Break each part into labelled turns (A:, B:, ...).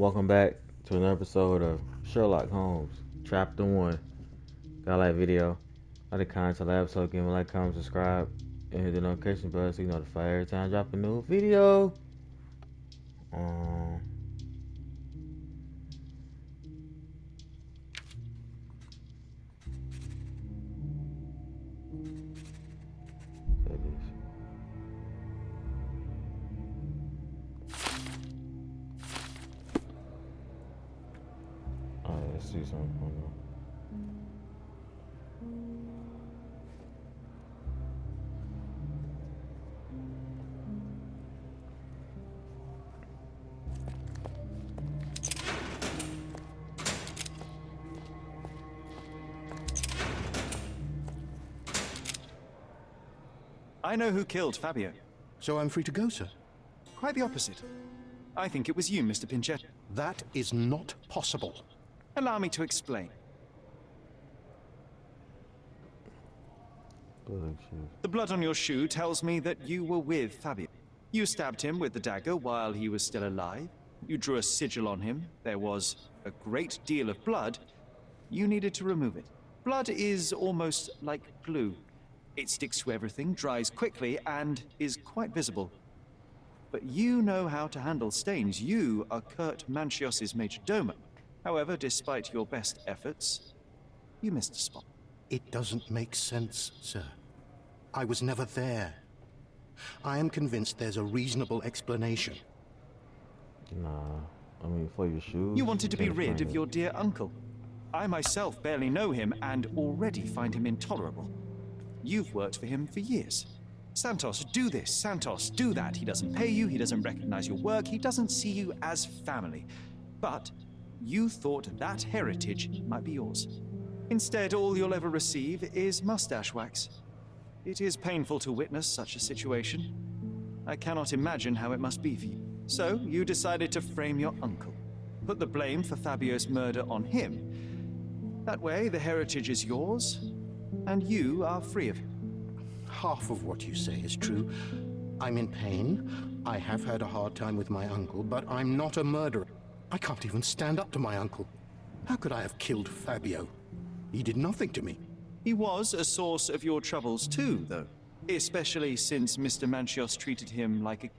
A: Welcome back to another episode of Sherlock Holmes, Chapter 1. Got a like video, like the comment to the episode, give me a like, comment, subscribe, and hit the notification bell so you notified every time I drop a new video. Um, so this. Oh, let's see something.
B: I know who killed Fabio.
C: So I'm free to go, sir?
B: Quite the opposite. I think it was you, Mr. Pinchette.
C: That is not possible.
B: Allow me to explain. The blood on your shoe tells me that you were with Fabio. You stabbed him with the dagger while he was still alive. You drew a sigil on him. There was a great deal of blood. You needed to remove it. Blood is almost like glue. It sticks to everything, dries quickly, and is quite visible. But you know how to handle stains. You are Kurt Manchios's major domo. However, despite your best efforts, you missed a spot.
C: It doesn't make sense, sir. I was never there. I am convinced there's a reasonable explanation.
A: Nah, I mean, for your shoes.
B: You wanted to be
A: can't
B: rid
A: explain
B: of
A: it.
B: your dear uncle. I myself barely know him and already find him intolerable. You've worked for him for years. Santos, do this. Santos, do that. He doesn't pay you. He doesn't recognize your work. He doesn't see you as family. But you thought that heritage might be yours. Instead, all you'll ever receive is mustache wax. It is painful to witness such a situation. I cannot imagine how it must be for you. So, you decided to frame your uncle. Put the blame for Fabio's murder on him. That way, the heritage is yours, and you are free of him.
C: Half of what you say is true. I'm in pain. I have had a hard time with my uncle, but I'm not a murderer. I can't even stand up to my uncle. How could I have killed Fabio? He did nothing to me.
B: He was a source of your troubles too, though. Especially since Mr. Manchios treated him like a...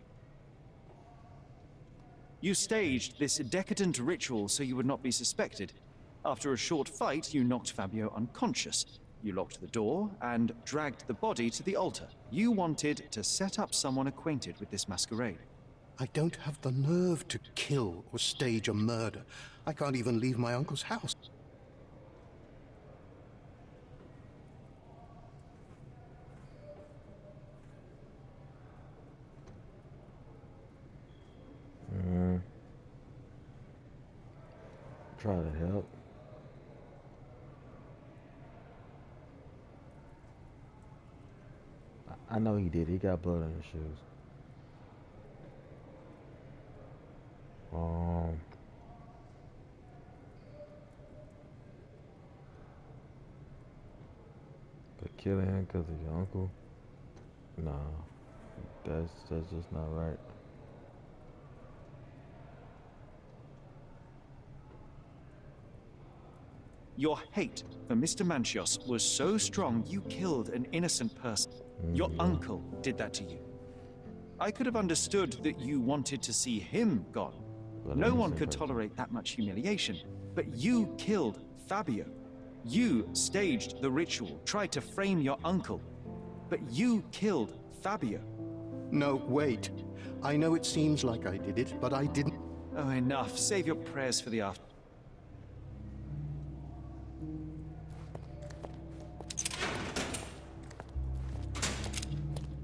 B: You staged this decadent ritual so you would not be suspected. After a short fight, you knocked Fabio unconscious. You locked the door and dragged the body to the altar. You wanted to set up someone acquainted with this masquerade.
C: I don't have the nerve to kill or stage a murder. I can't even leave my uncle's house.
A: Try to help. I know he did. He got blood on his shoes. But killing him because of your uncle? Nah, that's just not right.
B: Your hate for Mr. Manchios was so strong you killed an innocent person. Your uncle did that to you. I could have understood that you wanted to see him gone.
A: But
B: No one
A: innocent
B: could
A: person.
B: tolerate that much humiliation. But you killed Fabio. You staged the ritual, tried to frame your uncle. But you killed Fabio.
C: No, wait. I know it seems like I did it, but I didn't.
B: Oh, enough. Save your prayers for the after.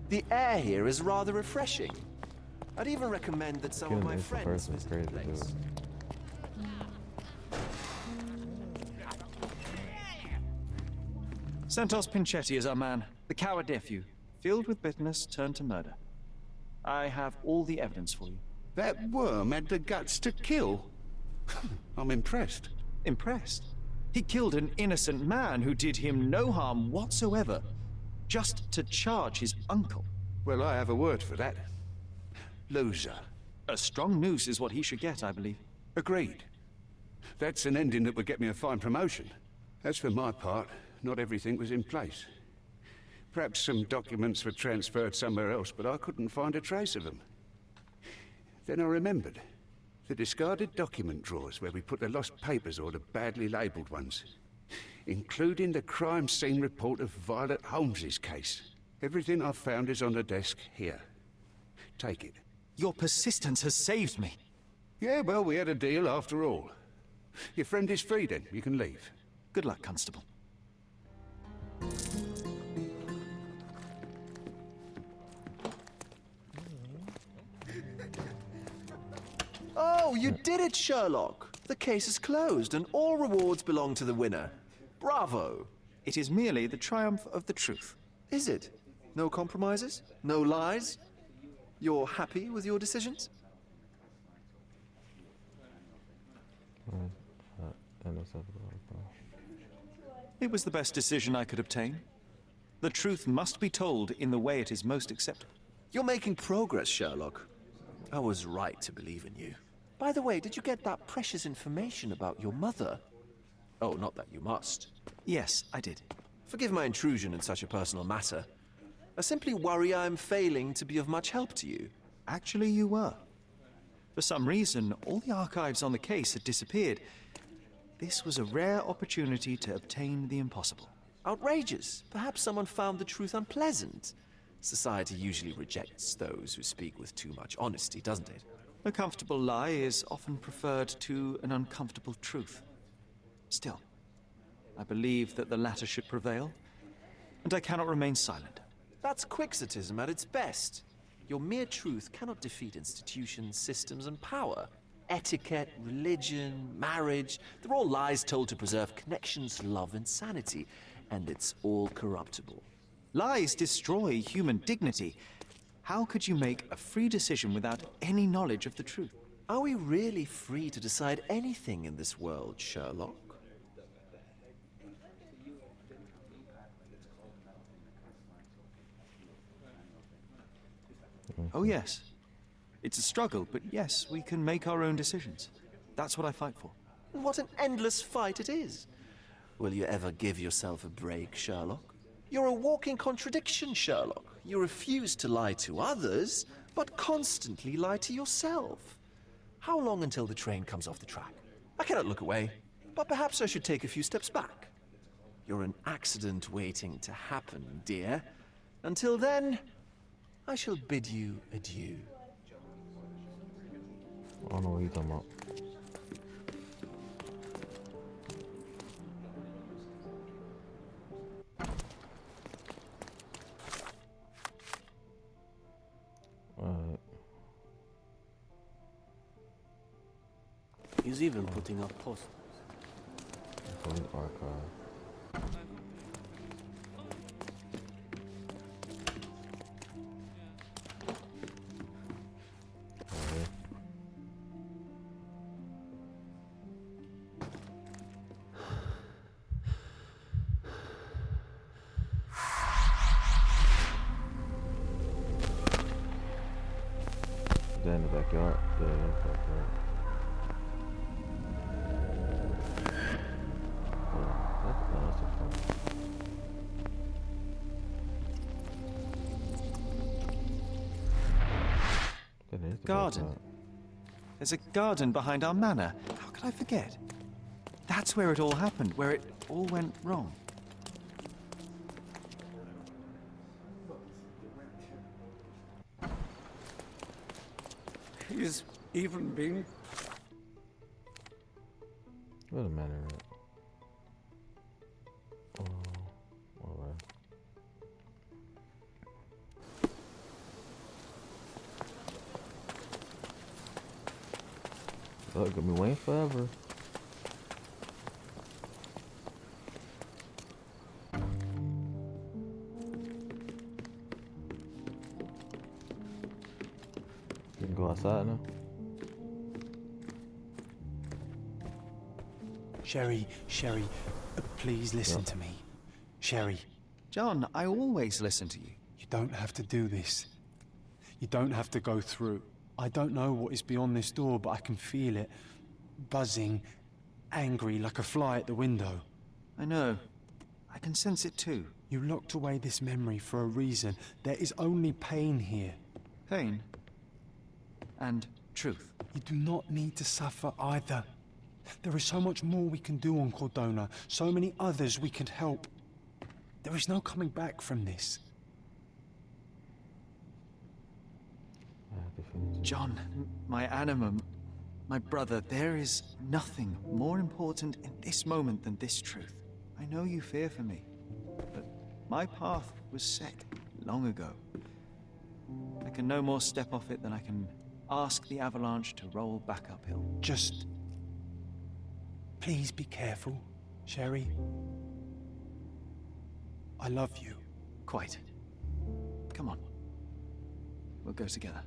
D: The air here is rather refreshing. I'd even recommend that some of
A: Killing
D: my
A: an innocent
D: friends
A: person is
D: visit the
A: crazy to do
D: place.
B: Santos Pinchetti is our man. The coward nephew, filled with bitterness, turned to murder. I have all the evidence for you.
E: That worm had the guts to kill. I'm impressed.
B: Impressed? He killed an innocent man who did him no harm whatsoever, just to charge his uncle.
E: Well, I have a word for that. Loser.
B: A strong noose is what he should get, I believe.
E: Agreed. That's an ending that would get me a fine promotion. As for my part, not everything was in place. Perhaps some documents were transferred somewhere else, but I couldn't find a trace of them. Then I remembered. The discarded document drawers where we put the lost papers or the badly labelled ones. Including the crime scene report of Violet Holmes's case. Everything I've found is on the desk here. Take it.
B: Your persistence has saved me.
E: Yeah, well, we had a deal after all. Your friend is free then. You can leave.
B: Good luck, Constable.
D: Oh, you did it, Sherlock! The case is closed, and all rewards belong to the winner. Bravo!
B: It is merely the triumph of the truth.
D: Is it? No compromises? No lies? You're happy with your decisions?
B: It was the best decision I could obtain. The truth must be told in the way it is most acceptable.
D: You're making progress, Sherlock. I was right to believe in you. By the way, did you get that precious information about your mother? Oh, not that you must.
B: Yes, I did.
D: Forgive my intrusion in such a personal matter. I simply worry I'm failing to be of much help to you.
B: Actually, you were. For some reason, all the archives on the case had disappeared. This was a rare opportunity to obtain the impossible.
D: Outrageous. Perhaps someone found the truth unpleasant. Society usually rejects those who speak with too much honesty, doesn't it?
B: A comfortable lie is often preferred to an uncomfortable truth. Still, I believe that the latter should prevail, and I cannot remain silent.
D: That's quixotism at its best. Your mere truth cannot defeat institutions, systems, and power. Etiquette, religion, marriage, they're all lies told to preserve connections, love, and sanity. And it's all corruptible.
B: Lies destroy human dignity. How could you make a free decision without any knowledge of the truth?
D: Are we really free to decide anything in this world, Sherlock?
B: Oh, yes. It's a struggle, but yes, we can make our own decisions. That's what I fight for.
D: What an endless fight it is. Will you ever give yourself a break, Sherlock? You're a walking contradiction, Sherlock. You refuse to lie to others, but constantly lie to yourself. How long until the train comes off the track? I cannot look away, but perhaps I should take a few steps back. You're an accident waiting to happen, dear. Until then, I shall bid you adieu.
A: I don't know what you're talking about.
F: He's even putting up posters.
A: Police archive. Is that in the backyard? Yeah, in the backyard. That's a fun. That is the
B: Garden.
A: backyard.
B: There's a garden behind our manor. How could I forget? That's where it all happened, where it all went wrong.
E: He's even been...
A: Wait a minute. Oh, alright. Look, got me waiting forever. You can go outside now.
F: Sherry, please listen to me. Sherry,
B: John, I always listen to you.
F: you don't have to do this. You don't have to go through. I don't know what is beyond this door, but I can feel it. buzzing, angry like a fly at the window.
B: I know. I can sense it too.
F: You locked away this memory for a reason. There is only pain here.
B: Pain. And truth.
F: You do not need to suffer either. There is so much more we can do on Cordona, so many others we can help. There is no coming back from this.
A: I have to finish it.
B: John, my animum, my brother, there is nothing more important in this moment than this truth. I know you fear for me, but my path was set long ago. I can no more step off it than I can ask the avalanche to roll back uphill.
F: Just... please be careful, Sherry. I love you.
B: Quite. Come on. We'll go together.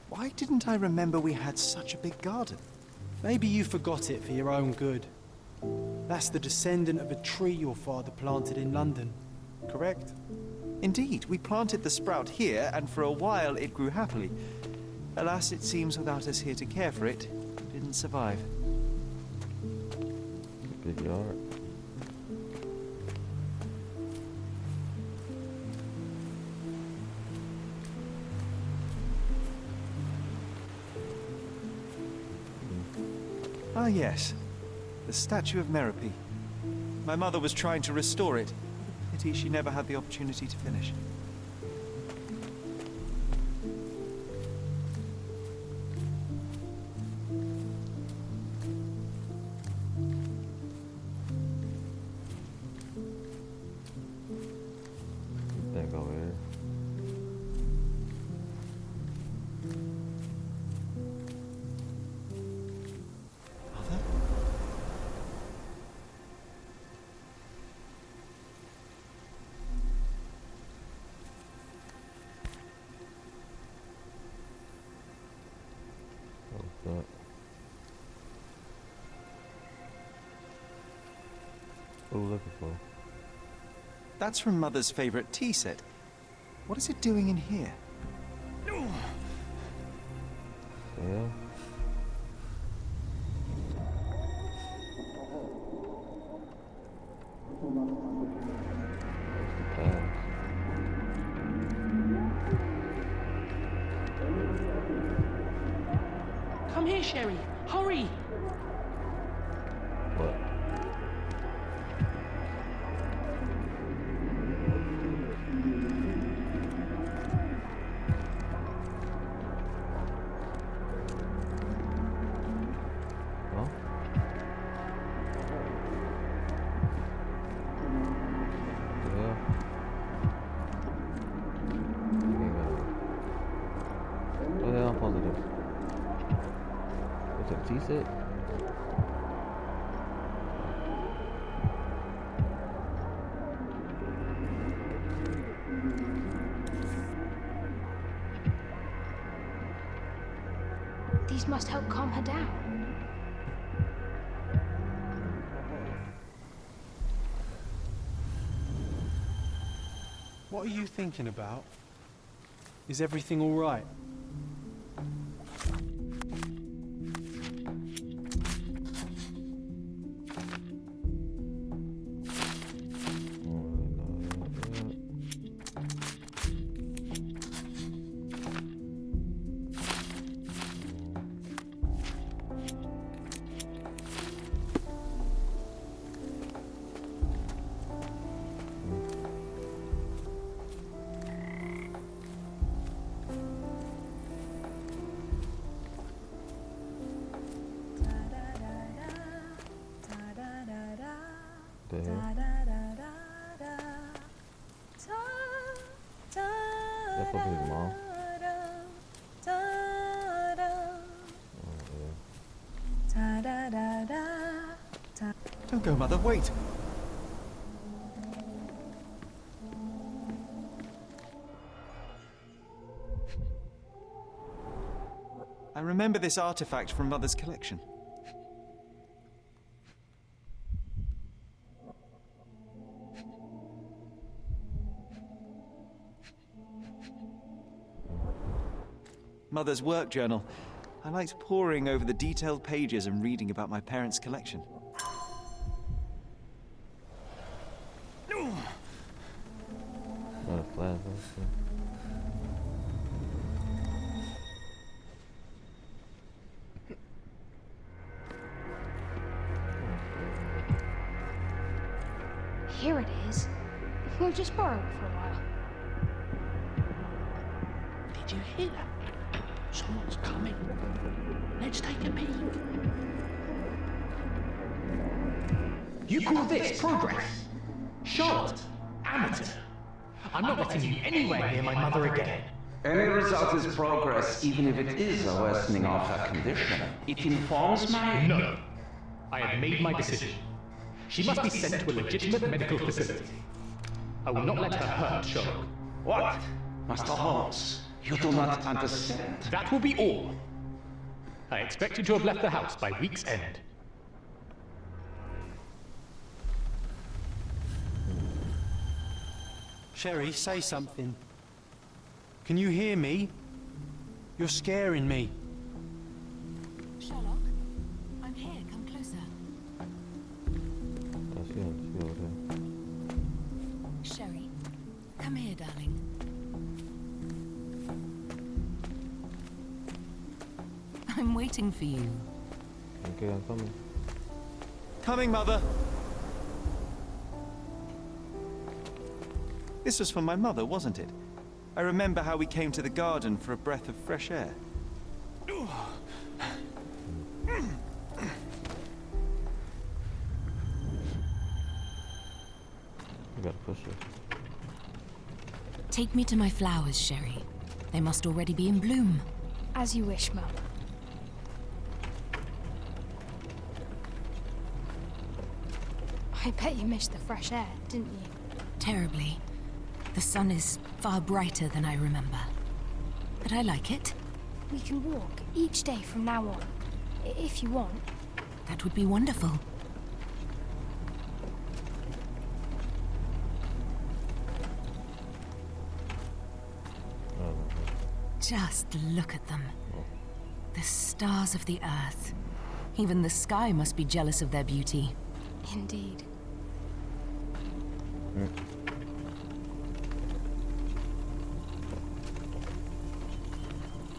B: Why didn't I remember we had such a big garden?
F: Maybe you forgot it for your own good. That's the descendant of a tree your father planted in London, correct?
B: Indeed, we planted the sprout here, and for a while it grew happily. Alas, it seems without us here to care for it, it didn't survive.
A: Good yard.
B: Ah, yes. The statue of Merope. My mother was trying to restore it. Pity she never had the opportunity to finish.
A: That go there.
B: Mother?
A: What's that? What are we looking for?
B: That's from Mother's favorite tea set. What is it doing in here?
A: Yeah. What's the past?
G: Come here, Sherry. Hurry!
A: What? Huh? The hell? What the hell I'm supposed to do? What's a tea set?
G: These must help calm her down.
F: What are you thinking about? Is everything all right?
A: The hell? That's supposed to be his mom. Oh,
B: Don't go, Mother, wait! I remember this artifact from Mother's collection. Mother's work journal. I liked poring over the detailed pages and reading about my parents' collection.
A: Got a flashlight.
G: Here it is. We'll just borrow it for a while.
H: Did you hear that? Someone's coming. Let's take a peek. You call this progress? Charlotte, amateur. I'm not letting you anywhere near my mother again.
I: Any result is progress, even if it is a worsening of her condition. It informs my...
H: No. I have made my decision. She must be sent to a legitimate medical facility. I will not let her hurt Sherlock.
I: What? Master Holmes, you do not understand.
H: That will be all. I expect you to have left the house by week's end.
F: Sherry, say something. Can you hear me? You're scaring me.
J: Sherlock, I'm here. Come closer.
A: Oh, she over there.
J: Sherry, come here, darling. I'm waiting for you.
A: Okay, I'm coming.
B: Coming, Mother! This was from my mother, wasn't it? I remember how we came to the garden for a breath of fresh air.
A: You gotta push it.
J: Take me to my flowers, Sherry. They must already be in bloom.
G: As you wish, Mum. I bet you missed the fresh air, didn't you?
J: Terribly. The sun is far brighter than I remember. But I like it.
G: We can walk each day from now on, if you want.
J: That would be wonderful. Just look at them. The stars of the earth. Even the sky must be jealous of their beauty.
G: Indeed.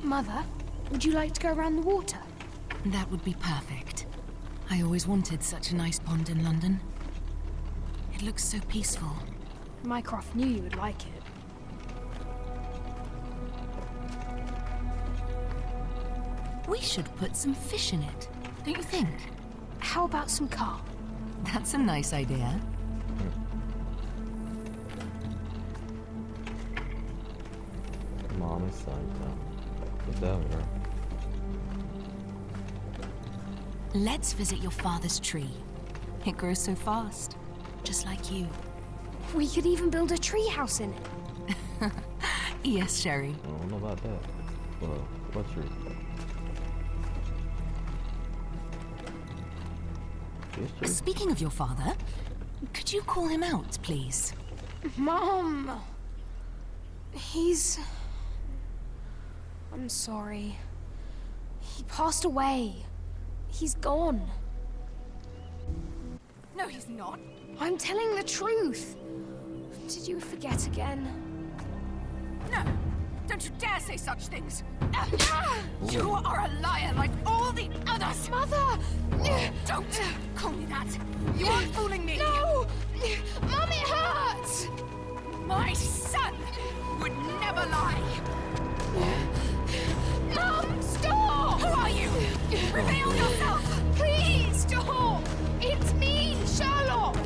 G: Mother, would you like to go around the water?
J: That would be perfect. I always wanted such a nice pond in London. It looks so peaceful.
G: Mycroft knew you would like it.
J: We should put some fish in it, don't you think?
G: How about some carp?
J: That's a nice idea.
A: Mom and son, what's that, girl?
J: Let's visit your father's tree. It grows so fast, just like you.
G: We could even build a tree house in it.
J: Yes, Sherry.
A: I don't know about that. Well, what tree? This tree?
J: Speaking of your father, could you call him out, please?
G: Mom! I'm sorry. He passed away. He's gone.
J: No, he's not.
G: I'm telling the truth. Did you forget again?
J: No! Don't you dare say such things! You are a liar like all the others!
G: Mother!
J: Don't call me that! You aren't fooling me!
G: No! Mom, it hurts!
J: My son would never lie!
G: Mom, stop!
J: Who are you? Reveal yourself!
G: Please, stop! It's me, Sherlock!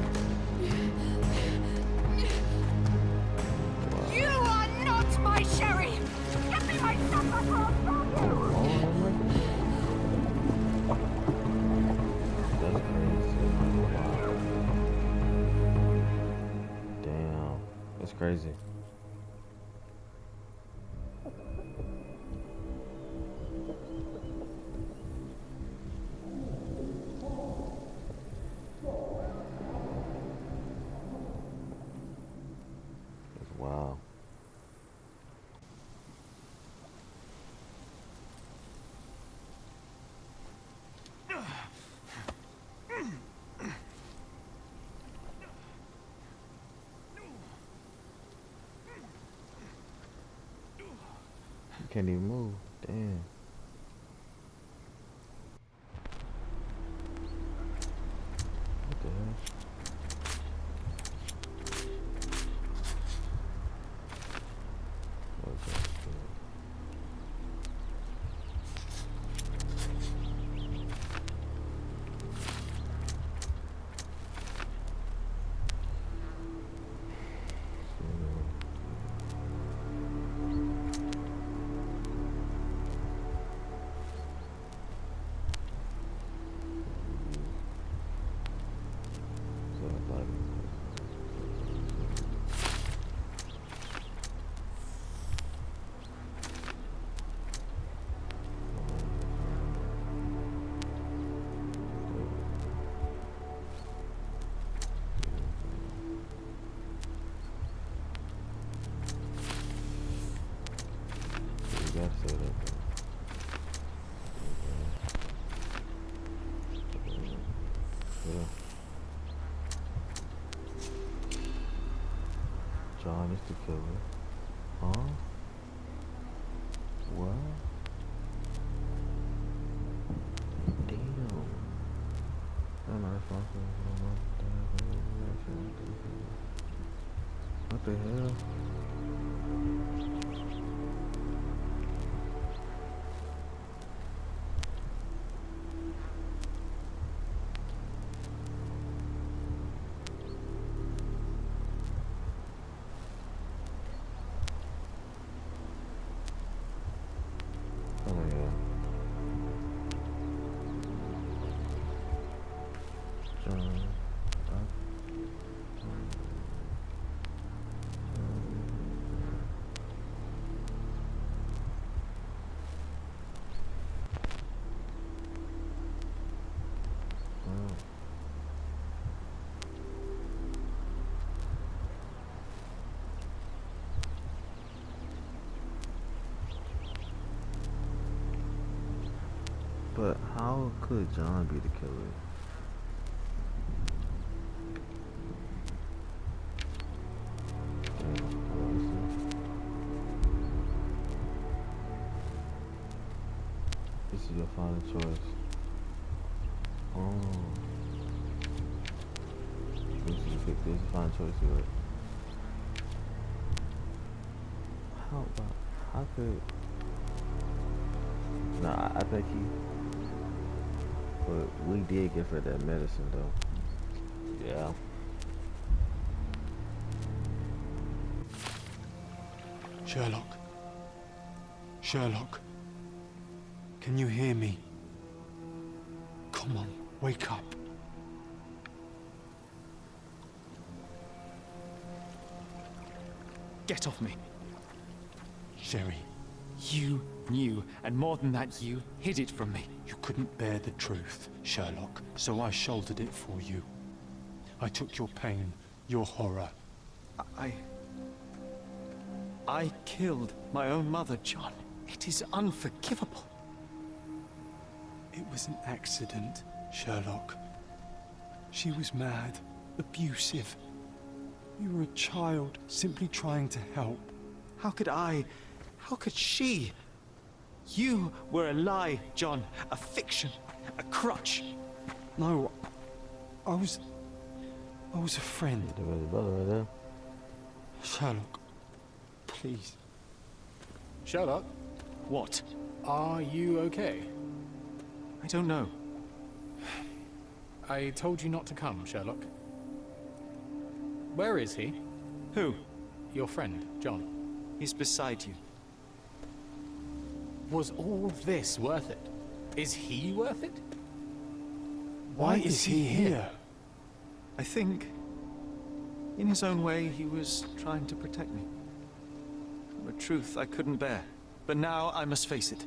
J: You are not my Sherry! Get me my son!
A: That's crazy. Damn, that's crazy. Wow. You can't even move. Damn. What the hell? What's that? You gotta say that. Yeah. John is the killer. Huh? What? Damn. I'm not responsible for what the hell? Oh yeah. John. But how could John be the killer? This is your final choice. Oh. This is your final choice here. How could... Nah, I think he... But we did give her that medicine though. Yeah.
F: Sherlock. Sherlock. Can you hear me? Come on, wake up.
B: Get off me.
F: Sherry,
B: You knew, and more than that, you hid it from me.
F: you couldn't bear the truth, Sherlock, so I shouldered it for you. I took your pain, your horror.
B: I killed my own mother, John. It is unforgivable.
F: It was an accident, Sherlock. She was mad, abusive. You were a child, simply trying to help.
B: How could she? You were a lie, John. A fiction. A crutch.
F: No, I was a friend.
A: There was a brother right there.
F: Sherlock, please.
K: Sherlock,
B: What?
K: are you okay?
B: I don't know.
K: I told you not to come, Sherlock. Where is he?
B: Who?
K: Your friend, John.
B: He's beside you.
K: Was all this worth it? Is he worth it?
F: Why is he here?
B: I think, in his own way, he was trying to protect me. From a truth I couldn't bear. But now I must face it.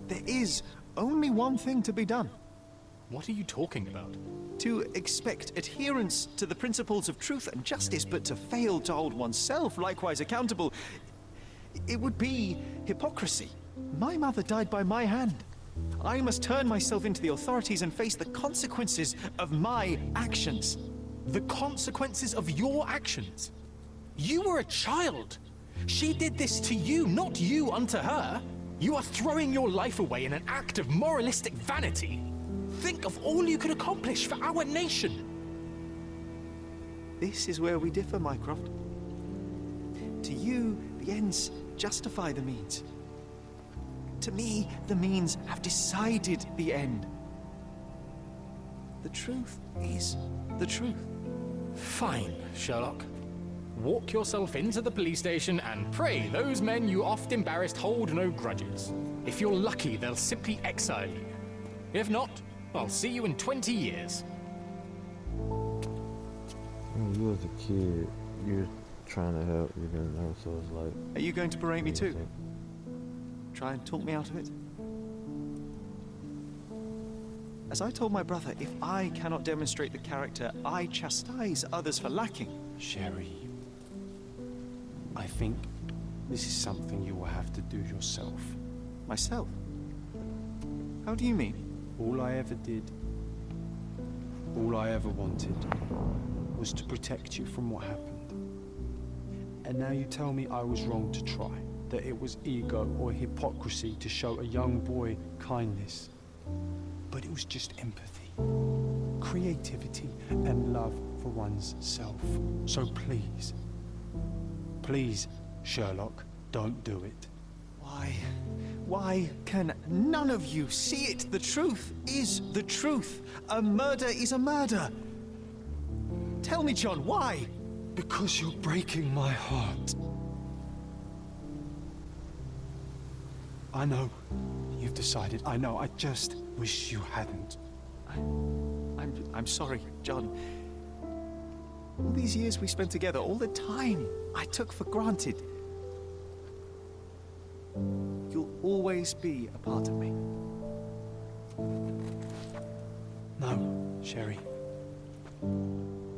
B: There is only one thing to be done.
K: What are you talking about?
B: To expect adherence to the principles of truth and justice, but to fail to hold oneself likewise accountable, it would be hypocrisy. My mother died by my hand. I must turn myself into the authorities and face the consequences of my actions.
K: The consequences of your actions? You were a child. She did this to you, not you unto her. You are throwing your life away in an act of moralistic vanity. Think of all you could accomplish for our nation.
B: This is where we differ, Mycroft. To you, the ends justify the means. To me, the means have decided the end. The truth is the truth.
K: Fine, Sherlock. Walk yourself into the police station and pray those men you oft embarrassed hold no grudges. If you're lucky, they'll simply exile you. If not, I'll see you in 20 years.
A: When you was a kid, you were trying to help, you didn't know, so it's like...
B: Are you going to berate me too? Try and talk me out of it? As I told my brother, if I cannot demonstrate the character I chastise others for lacking...
F: Sherry, I think this is something you will have to do yourself.
B: Myself? How do you mean?
F: All I ever did, all I ever wanted, was to protect you from what happened. And now you tell me I was wrong to try, that it was ego or hypocrisy to show a young boy kindness. But it was just empathy, creativity, and love for one's self. So please, please, Sherlock, don't do it.
B: Why can none of you see it? The truth is the truth. A murder is a murder. Tell me, John, why?
F: Because you're breaking my heart. I know you've decided. I know. I just wish you hadn't.
B: I'm sorry, John. All these years we spent together, all the time I took for granted. You'll always be a part of me.
F: No, Sherry.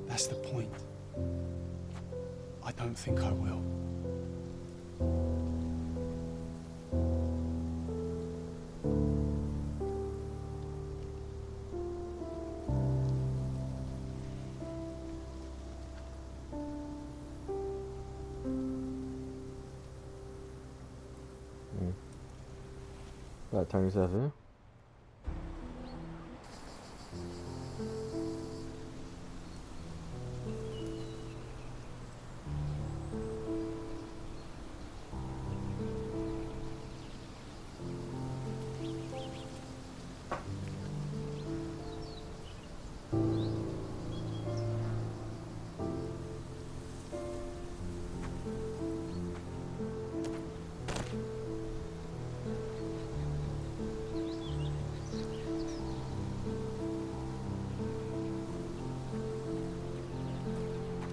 F: That's the point. I don't think I will.
A: Gotta turn yourself in.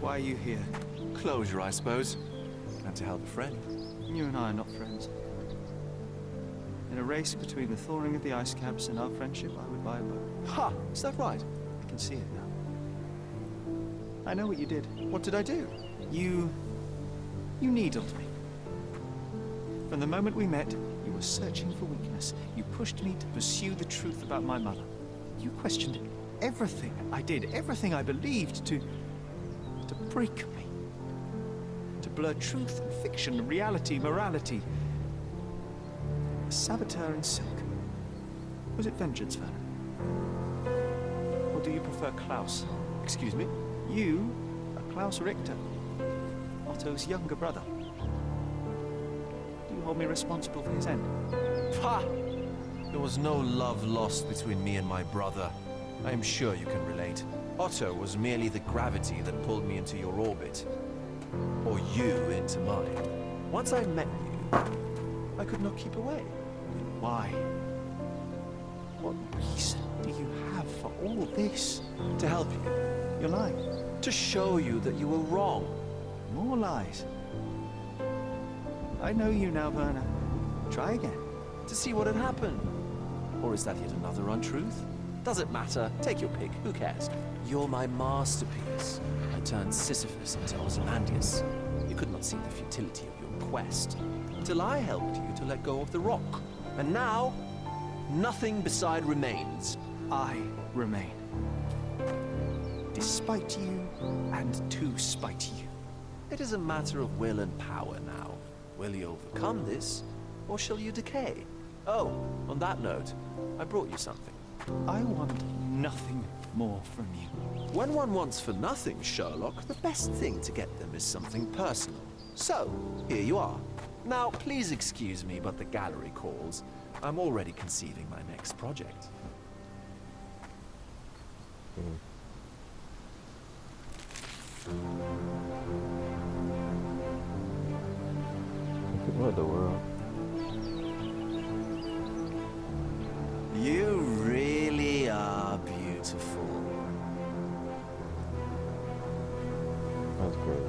B: Why are you here?
D: Closure, I suppose. And to help a friend.
B: You and I are not friends. In a race between the thawing of the ice caps and our friendship, I would buy a boat.
D: Ha! Is that right?
B: I can see it now. I know what you did.
D: What did I do?
B: You needled me. From the moment we met, you were searching for weakness. You pushed me to pursue the truth about my mother. You questioned everything I did, everything I believed, to break me. To blur truth and fiction, reality, morality. A saboteur in silk. Was it vengeance, Werner? Or do you prefer Klaus?
D: Excuse me?
B: You are Klaus Richter, Otto's younger brother. Do you hold me responsible for his end?
D: Ha! There was no love lost between me and my brother. I am sure you can relate. Otto was merely the gravity that pulled me into your orbit. Or you into mine. Once I met you, I could not keep away.
B: Why? What reason do you have for all this?
D: To help you.
B: You're lying.
D: To show you that you were wrong.
B: More lies. I know you now, Werner. Try again.
D: To see what had happened. Or is that yet another untruth? Doesn't matter. Take your pick. Who cares? You're my masterpiece. I turned Sisyphus into Ozymandias. You could not see the futility of your quest till I helped you to let go of the rock. And now, nothing beside remains.
B: I remain. Despite you, and to spite you.
D: It is a matter of will and power now. Will you overcome this, or shall you decay? Oh, on that note, I brought you something.
B: I want nothing more from you.
D: When one wants for nothing, Sherlock, the best thing to get them is something personal. So, here you are. Now, please excuse me, but the gallery calls. I'm already conceiving my next project.
A: What the world?
D: You really are beautiful.
A: That's crazy.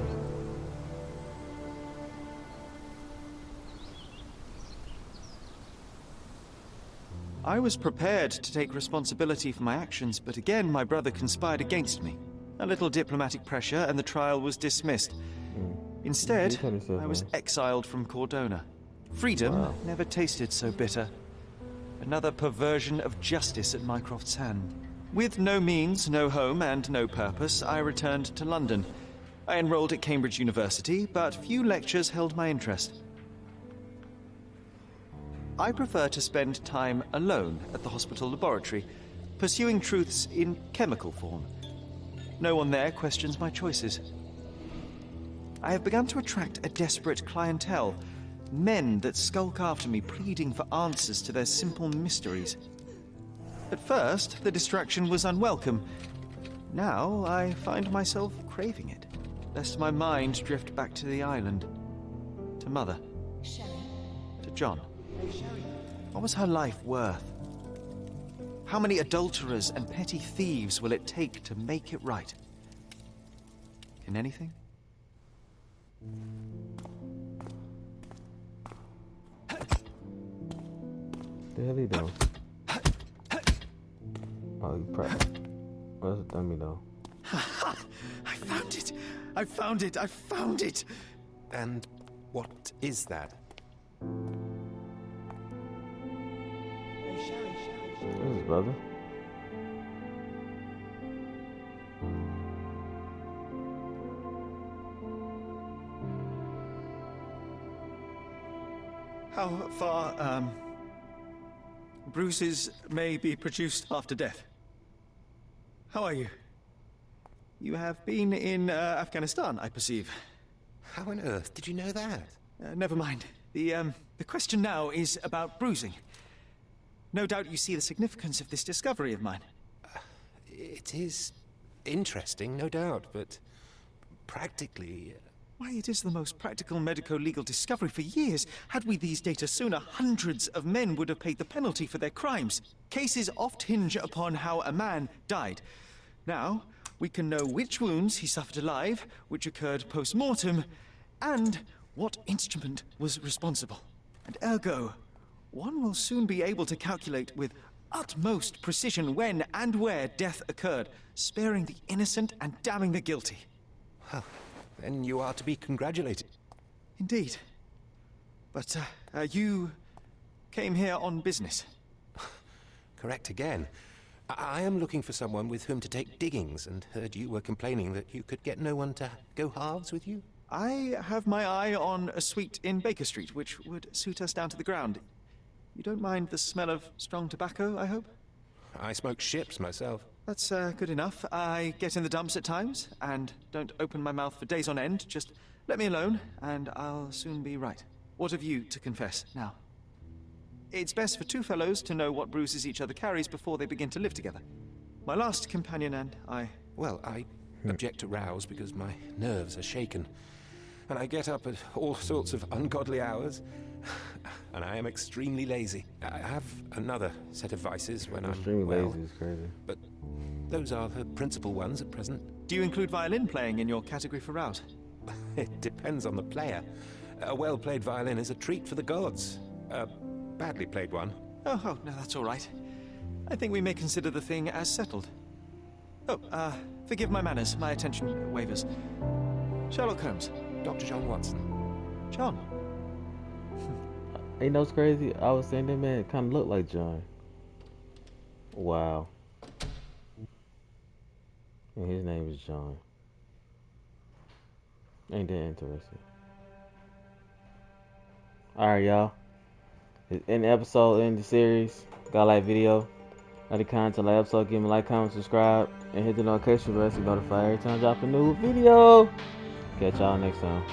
B: I was prepared to take responsibility for my actions, but again my brother conspired against me. A little diplomatic pressure and the trial was dismissed. Instead, I was exiled from Cordona. Freedom never tasted so bitter. Another perversion of justice at Mycroft's hand. With no means, no home, and no purpose, I returned to London. I enrolled at Cambridge University, but few lectures held my interest. I prefer to spend time alone at the hospital laboratory, pursuing truths in chemical form. No one there questions my choices. I have begun to attract a desperate clientele, men that skulk after me pleading for answers to their simple mysteries. At first, the distraction was unwelcome. Now, I find myself craving it, lest my mind drift back to the island, to Mother, to John. What was her life worth? How many adulterers and petty thieves will it take to make it right? Can anything?
A: The hell he doing? Oh, you probably. Well, that's a dummy though.
B: I found it! I found it! I found it!
L: And what is that?
A: This is brother.
B: How far, bruises may be produced after death? How are you? You have been in Afghanistan, I perceive.
L: How on earth did you know that?
B: Never mind. The question now is about bruising. No doubt you see the significance of this discovery of mine.
L: It is interesting, no doubt, but practically...
B: Why, it is the most practical medico-legal discovery for years. Had we these data sooner, hundreds of men would have paid the penalty for their crimes. Cases oft hinge upon how a man died. Now, we can know which wounds he suffered alive, which occurred post-mortem, and what instrument was responsible. And ergo, one will soon be able to calculate with utmost precision when and where death occurred, sparing the innocent and damning the guilty.
L: Well, then you are to be congratulated.
B: Indeed. But, you came here on business.
L: Correct again. I am looking for someone with whom to take diggings, and heard you were complaining that you could get no one to go halves with you.
B: I have my eye on a suite in Baker Street, which would suit us down to the ground. You don't mind the smell of strong tobacco, I hope?
L: I smoke ships myself.
B: That's good enough. I get in the dumps at times, and don't open my mouth for days on end. Just let me alone, and I'll soon be right. What have you to confess now? It's best for two fellows to know what bruises each other carries before they begin to live together. My last companion and I...
L: Well, I object to rows because my nerves are shaken. And I get up at all sorts of ungodly hours. And I am extremely lazy. I have another set of vices when I'm
A: extremely
L: well,
A: lazy is crazy.
L: But those are the principal ones at present.
B: Do you include violin playing in your category for route?
L: It depends on the player. A well-played violin is a treat for the gods. A badly played one.
B: Oh, no, that's all right. I think we may consider the thing as settled. Oh, forgive my manners. My attention wavers. Sherlock Holmes.
L: Dr. John Watson.
B: John.
A: You know what's crazy? I was saying that man kind of looked like John. Wow. And his name is John. Ain't that interesting? Alright, y'all. In the episode, in the series, got like video. Like the content, like episode, give me a like, comment, subscribe, and hit the notification bell so you notified every time I drop a new video. Catch y'all next time.